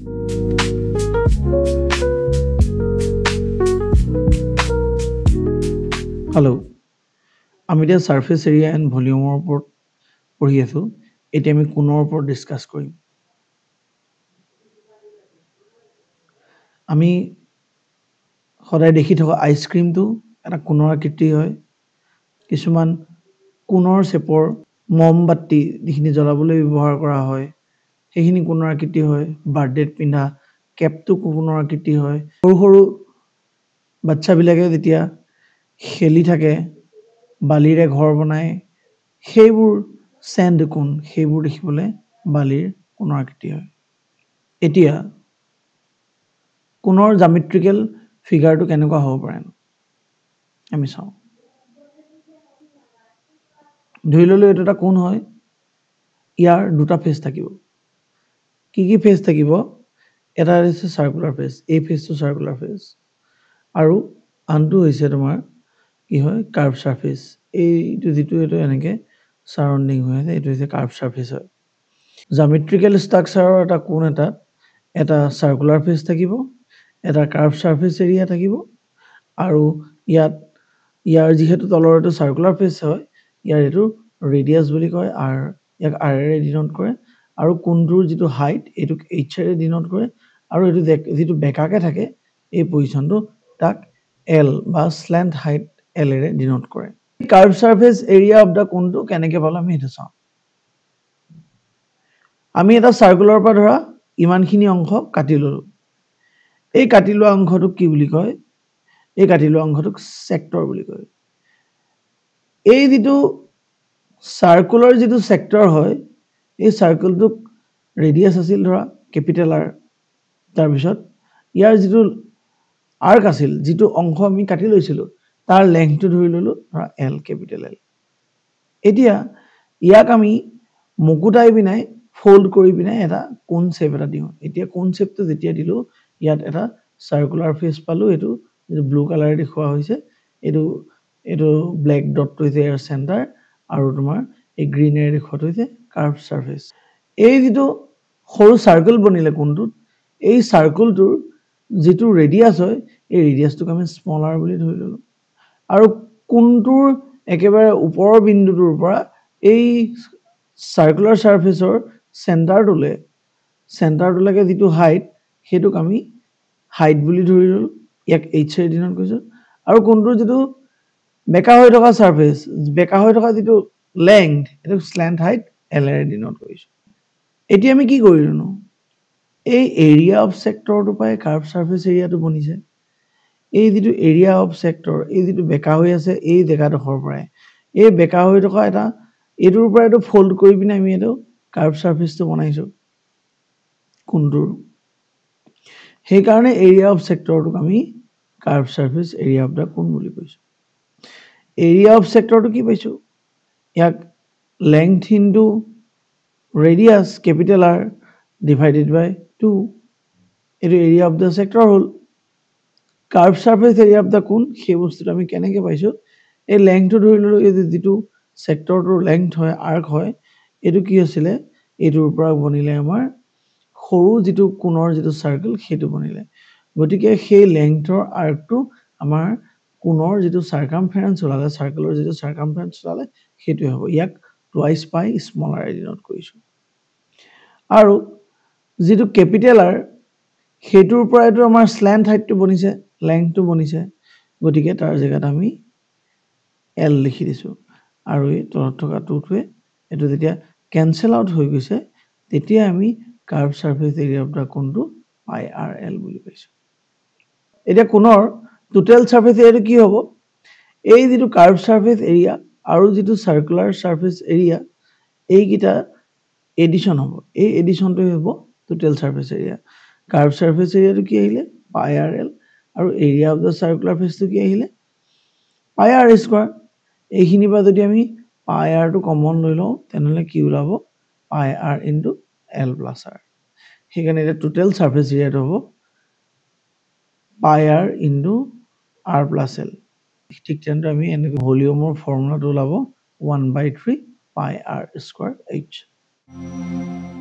hello' আমি এতিয়া surface area and ভলিউমৰ ওপৰত পঢ়ি আছো এতিয়া আমি কোণৰ ওপৰত ডিসকাস কৰিম আমি সদায় দেখি থকা আইসক্ৰীমটো এটা কোণৰ আকৃতি হয় কিছুমান কোণৰ শেপৰ মমবাতি যিখিনি জ্বলাবলৈ ব্যৱহাৰ কৰা হয় সেইখিনি কোণৰ আকৃতি হয় বাৰ্থডেত পিন্ধা কেপটো কোণৰ আকৃতি হয় সৰু সৰু বাচ্চাবিলাকে যেতিয়া খেলি থাকে বালিৰে ঘৰ বনায় সেইবোৰ চেণ্ড কোণ সেইবোৰ দেখিবলৈ বালিৰ কোণৰ আকৃতি হয় এতিয়া কোণৰ জামেট্ৰিকেল ফিগাৰটো কেনেকুৱা হ'ব পাৰে আমি চাওঁ ধৰি ললো এইটো এটা কোণ হয় ইয়াৰ দুটা ফেজ থাকিব কি ফেজ থাকিব এটা হৈছে সাৰ্কুলাৰ ফেজ এই ফেজটো সাৰ্কুলাৰ ফেজ আৰু আনটো হৈছে তোমাৰ কি হয় কাৰ্ভ সাৰফেস এইটো যেটো এটো এনেকে সাৰাউন্ডিং হৈ আছে এইটো হৈছে কাৰ্ভ সাৰফেস হয় জামেট্ৰিকেল ষ্ট্ৰাকচাৰৰ এটা কোণ এটা সাৰ্কুলাৰ ফেজ থাকিব এটা কাৰ্ভ সাৰফেস এৰিয়া থাকিব আৰু ইয়াৰ যেহেতু তলৰ এটো সাৰ্কুলাৰ ফেজ হয় ইয়াৰ এটো ৰেডিয়াস বুলি কয় আৰু ইয়াক r ৰে ডিনোট কৰে আৰু কোণটোৰ যেটো হাইট এটোক h ৰে ডিনোট কৰে আৰু এটো যেটো বেকাকে থাকে এই পজিশনটো তাক l বা স্ল্যান্ট হাইট l ৰে ডিনোট কৰে curve surface area of the কোণটো কেনেকে পালো আমি এটা চাওঁ আমি এটা সাৰ্কুলাৰ পৰা ধৰা ইমানখিনি অংশ কাটি ললো এই কাটি লোৱা অংশটোক কি বুলি কয় এই কাটি লোৱা অংশটোক সেক্টৰ বুলি কয় এই যেটো সাৰ্কুলাৰ যেটো সেক্টৰ হয় এই সাৰ্কেলটোক ৰেডিয়াস আছিল ধৰা কেপিটেল R তাৰ পিছত ইয়াৰ যেটো আৰ্ক আছিল যেটো অংশ আমি কাটি লৈছিলো তাৰ লেংথটো ধৰি ললো ধৰা L কেপিটেল L এতিয়া ইয়াক আমি মুকুটাই বিনাই ফোল্ড কৰি বিনাই এটা কোণ শেপ এটা দিও এতিয়া কোণ শেপটো যেতিয়া দিলো ইয়াত এটা সাৰ্কুলাৰ ফেজ পালো এটো ব্লু কালাৰ দেখুৱা হৈছে এটো ব্ল্যাক ডটটো হৈছে ইয়াৰ সেন্টাৰ আৰু তোমাৰ এই গ্ৰীনেৰে দেখুৱাটো হৈছে কাৰ্ভ সাৰফেস এই যেটো সৰু সাৰ্কেল বনিলে কোণটোত এই সাৰ্কেলটোৰ যেটো ৰেডিয়াস হয় এই ৰেডিয়াসটোক আমি স্মল r বুলি ধৰি ললো আৰু কোণটোৰ একেবাৰে ওপৰৰ বিন্দুটোৰ পৰা এই সাৰ্কুলাৰ সাৰফেসৰ চেণ্টাৰটোলৈকে যেটো হাইট হেতুক আমি হাইট বুলি ধৰি ললো ইয়াক h ৰে ডিনোট কৰিছো আৰু কোণটোৰ যেটো বেকা হৈ থকা সাৰফেস বেকা হৈ থকা যেটো লেংথ এটোক স্ল্যান্ট হাইট l ৰে ডিনোট কৰিছো এতিয়া আমি কি কৰিলো এই এৰিয়া অফ সেক্টৰটো পাই কাৰ্ভ সাৰফেস এৰিয়াটো বনিছে এই যেটো এৰিয়া অফ সেক্টৰ এই যেটো বেকা হৈ আছে এই জেগাডোখৰ পৰাই এই বেকা হৈ থকা এটা এটোৰ পৰা এটো ফোল্ড কৰি পিনে আমি এটো কাৰ্ভ সাৰফেসটো বনাইছো কোণটোৰ সেই কাৰণে এৰিয়া অফ সেক্টৰটোক আমি কাৰ্ভ সাৰফেস এৰিয়া অফ দা কোণ বুলি কৈছো এৰিয়া অফ সেক্টৰটো কি পাইছো ইয়াক length into radius capital R divided by 2 এটো area of da sector hall curve surface area of দা কোণ সেই বস্তুটো আমি কেনেকে পাইছো এই লেংথটো ধৰি ললো এই যেটো সেক্টৰটোৰ লেংথ হয় আৰ্ক হয় এটো কি হৈছিলে এটোৰ পৰা বনিলে আমাৰ সৰু যেটো কোণৰ যেটো সাৰ্কেল হেতু বনিলে গতিকে সেই লেংথৰ আৰ্কটো আমাৰ কোণৰ যেটো সাৰকামফাৰেন্স ওলালে সাৰ্কেলৰ যেটো সাৰকামফাৰেন্স ওলালে হেতুই হ'ব ইয়াক টুৱাইস পাই স্মল r ডিনোট কৰিছো আৰু যেটো কেপিটেল R হেতুৰ পৰা এটো আমাৰ স্ল্যান্ট হাইটটো বনিছে লেংথটো বনিছে গতিকে তাৰ জায়গাত আমি L লিখি দিছো আৰু এই তলত থকা টুটোৱে এটো যেতিয়া কেনসেল আউট হৈ গৈছে তেতিয়া আমি curve surface area of the কোণটো পাই RL বুলি পাইছো এতিয়া কোণৰ টোটাল সাৰফেস এৰিয়াটো কি হ'ব এই যেটো কাৰ্ভ সাৰফেস এৰিয়া আৰু যেটো সাৰ্কুলাৰ সাৰফেস এৰিয়া এইকিটা এডিশন হ'ব এই এডিশনটো হ'ব total surface area curve surface এৰিয়াটো কি আহিলে পাই RL আৰু এৰিয়া অফ দা সাৰ্কুলাৰ ফেজটো কি আহিলে পাই r স্কয়াৰ এইখিনি পৰা যদি আমি পাই r টো কমন লৈ লও তেনেহলে কি ওলাব পাই r into l plus r সেইকাৰণে এটা টোটাল সাৰফেস এৰিয়াটো হ'ব পাই r into r plus l ঠিক তেনেদৰে আমি এনেকৈ ভলিউমৰ ফৰ্মুলাটো ওলাব 1/3 পাই r স্কয়াৰ h